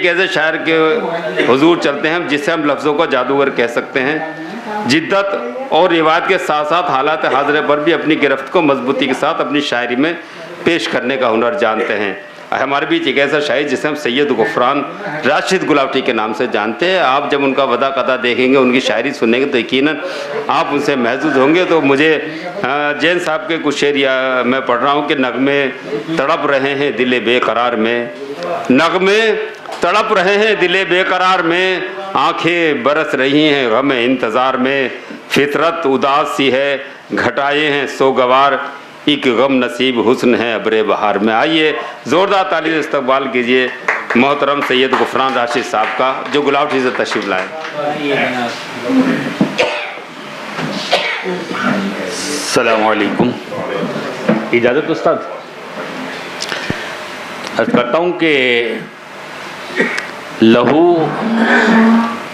एक ऐसे शायर के हुजूर चलते हैं जिससे हम लफ्ज़ों को जादूगर कह सकते हैं। जिद्दत और रिवायत के साथ साथ हालात हाज़िर पर भी अपनी गिरफ्त को मजबूती के साथ अपनी शायरी में पेश करने का हुनर जानते हैं। हमारे बीच एक ऐसा शायर जिसे हम सैयद गफरान राशिद गुलावटी के नाम से जानते हैं। आप जब उनका वदा कदा देखेंगे, उनकी शायरी सुनेंगे तो यकीनन आप उनसे महसूस होंगे। तो मुझे जैन साहब के कुछ शेर मैं पढ़ रहा हूँ कि नगमे तड़प रहे हैं दिले बेकरार में, नगमे तड़प रहे हैं दिले बेकरार में, आंखें बरस रही हैं गम इंतज़ार में, फितरत उदास सी है घटाए हैं सोगवार, एक गम नसीब हुस्न है अबरे बहार में। आइए ज़ोरदार ताली से इस्तकबाल कीजिए मोहतरम सैयद गफरान राशिद साहब का, जो गुलावटी से तशरीफ़ लाए। अस्सलामु अलैकुम। इजाज़त उस्ताद। अर्ज़ करता हूँ कि लहू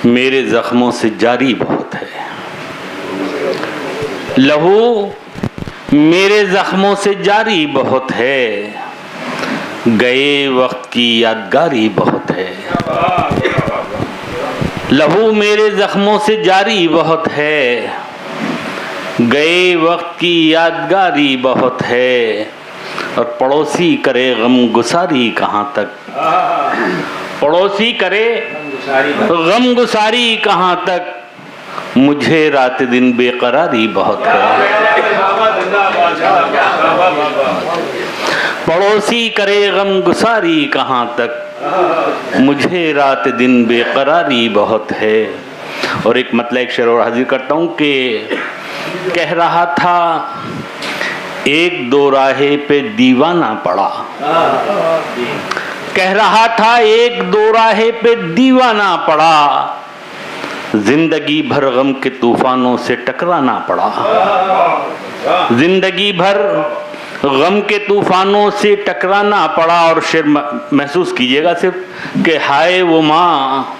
मेरे ज़ख्मों से जारी बहुत है, लहू मेरे ज़ख्मों से जारी बहुत है, गए वक्त की यादगारी बहुत है। लहू मेरे ज़ख्मों से जारी बहुत है, गए वक्त की यादगारी बहुत है, और पड़ोसी करे गम गुसारी कहाँ तक, पड़ोसी करे गम गुसारी कहाँ तक, मुझे रात दिन बेकरारी बहुत है। पड़ोसी करे गम गुसारी कहाँ तक, मुझे रात दिन बेकरारी बहुत है। और एक मतलब एक शेर और हाजिर करता हूँ कि कह रहा था एक दो राहे पे दीवाना पड़ा, कह रहा था एक दो राहे पे दीवाना पड़ा, जिंदगी भर गम के तूफानों से टकराना पड़ा, जिंदगी भर गम के तूफानों से टकराना पड़ा। और शेर महसूस कीजिएगा सिर्फ कि हाय वो माँ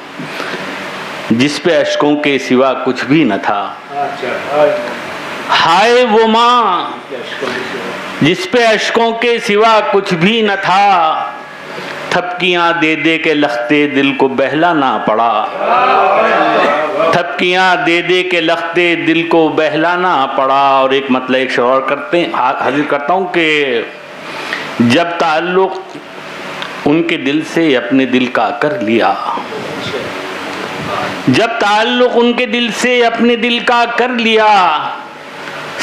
जिस पे अश्कों के सिवा कुछ भी न था, हाय वो माँ जिस पे अश्कों के सिवा कुछ भी न था, थपकियां दे दे के लखते दिल को बहलाना पड़ा, थपकियां दे दे के लखते दिल को बहलाना पड़ा। और एक मतलब एक शेर करते हाजिर करता हूँ कि जब ताल्लुक उनके दिल से अपने दिल का कर लिया, जब ताल्लुक उनके दिल से अपने दिल का कर लिया,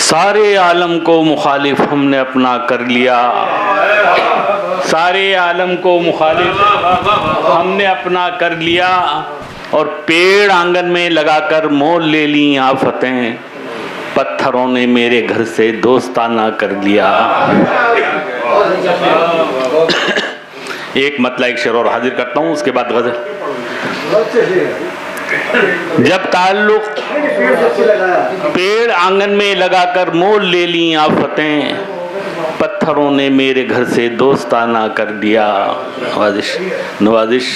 सारे आलम को मुखालिफ हमने अपना कर लिया, सारे आलम को मुखालिफ हमने अपना कर लिया, और पेड़ आंगन में लगाकर मोल ले ली आफतें, पत्थरों ने मेरे घर से दोस्ताना कर लिया। एक मतलब एक शेर और हाजिर करता हूँ, उसके बाद गजल। जब ताल्लुक पेड़ आंगन में लगाकर मोल ले ली आफतें, पत्थरों ने मेरे घर से दोस्ताना कर दिया। नवाजिश नवाजिश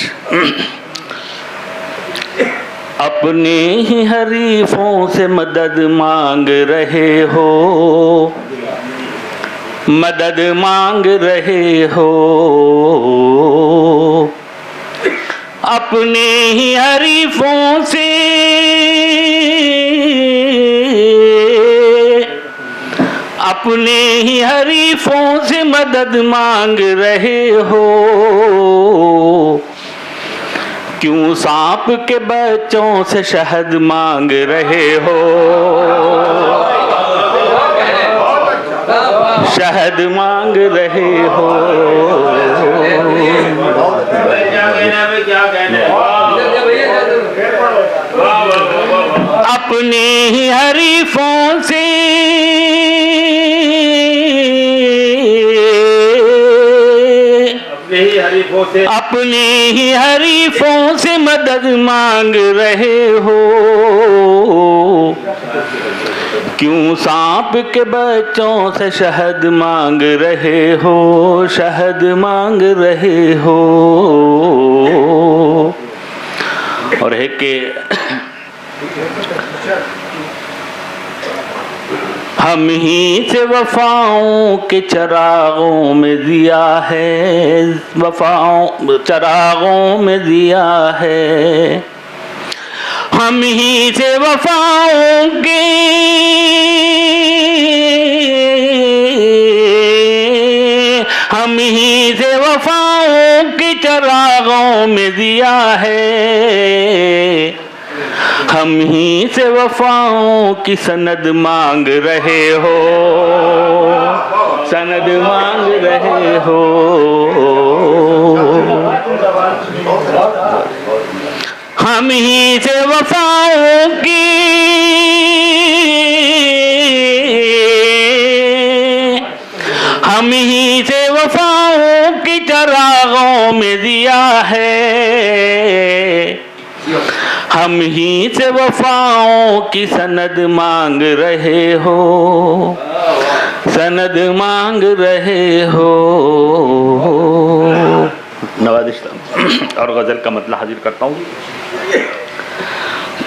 अपने ही हरीफों से मदद मांग रहे हो, मदद मांग रहे हो, अपने ही हरीफों से अपने ही हरीफों से मदद मांग रहे हो, क्यों सांप के बच्चों से शहद मांग रहे हो, शहद मांग रहे हो। अपने ही हरीफों से अपने ही हरीफों से मदद मांग रहे हो, क्यों सांप के बच्चों से शहद मांग रहे हो, शहद मांग रहे हो। और है कि हम ही से वफाओं के चरागों में दिया है, वफाओं चरागों में दिया है। हम ही से वफाओं के हम ही से वफाओं के चरागों में दिया है। हम ही से वफाओं की सनद मांग रहे हो, सनद मांग रहे हो। हम ही से वफाओं की हम ही से वफाओं की चरागों में दिया है। हम ही से वफाओं की सनद मांग रहे हो, सनद मांग रहे हो। नवाज़िश और गजल का मतलब हाजिर करता हूँ।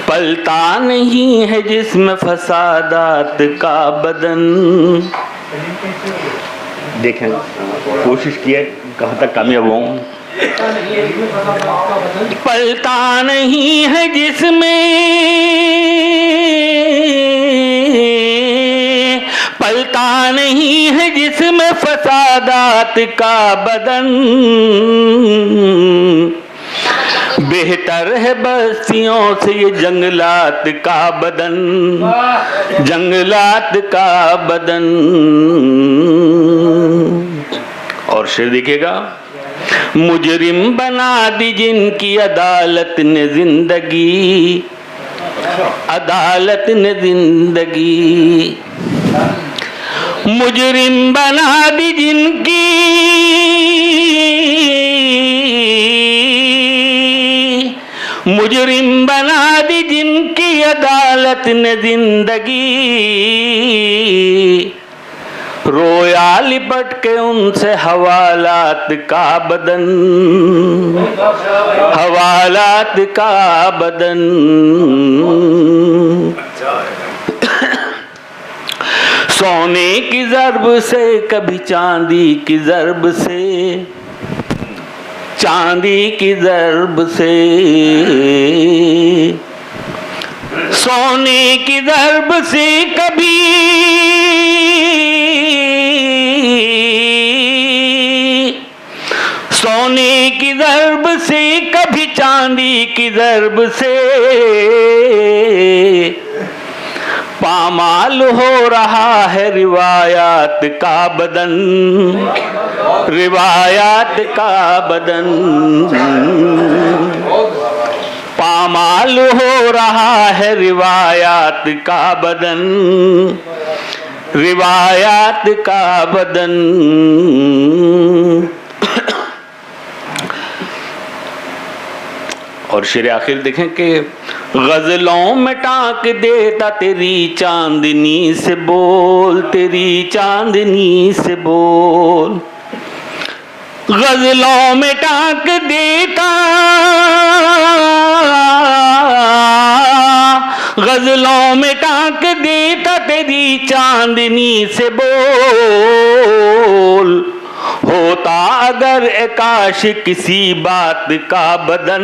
पलता नहीं है जिसमें फसादात का बदन। देखें, कोशिश की है, कहाँ तक कामयाब हूँ। पलता नहीं है जिसमें, पलता नहीं है जिसमें फसादात का बदन। बेहतर है बस्तियों से ये जंगलात का बदन, जंगलात का बदन। और शेर देखिएगा, मुजरिम बना दी जिनकी अदालत ने जिंदगी, अदालत ने जिंदगी। मुजरिम बना दी जिनकी, मुजरिम बना दी जिनकी अदालत ने जिंदगी। रोया लिपट के उनसे हवालात का बदन, हवालात का बदन। सोने की ज़रब से कभी चांदी की ज़रब से, चांदी की ज़रब से। सोने की ज़रब से कभी, सोने की ज़रब से कभी चांदी की ज़रब से। पामाल हो रहा है रिवायात का बदन, रिवायात का बदन। पामाल हो रहा है रिवायात का बदन, रिवायात का बदन। और शेर आखिर देखें कि गजलों में टाँक देता तेरी चांदनी से बोल, तेरी चांदनी से बोल। गजलों में टाँक देता, गजलों में टाँक देता तेरी चांदनी से बोल। होता अगर काश किसी बात का बदन।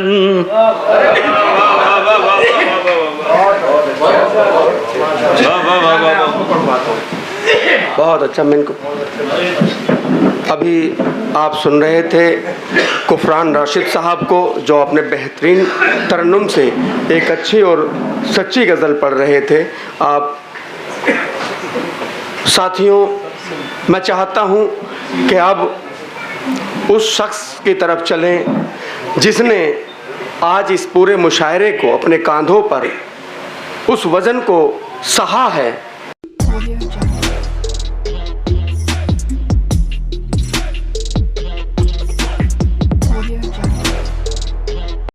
बहुत अच्छा। मैं इनको अभी आप सुन रहे थे कुफरान राशिद साहब को, जो अपने बेहतरीन तरन्नुम से एक अच्छी और सच्ची गज़ल पढ़ रहे थे। आप साथियों, मैं चाहता हूँ कि अब उस शख्स की तरफ चलें जिसने आज इस पूरे मुशायरे को अपने कांधों पर, उस वज़न को सहा है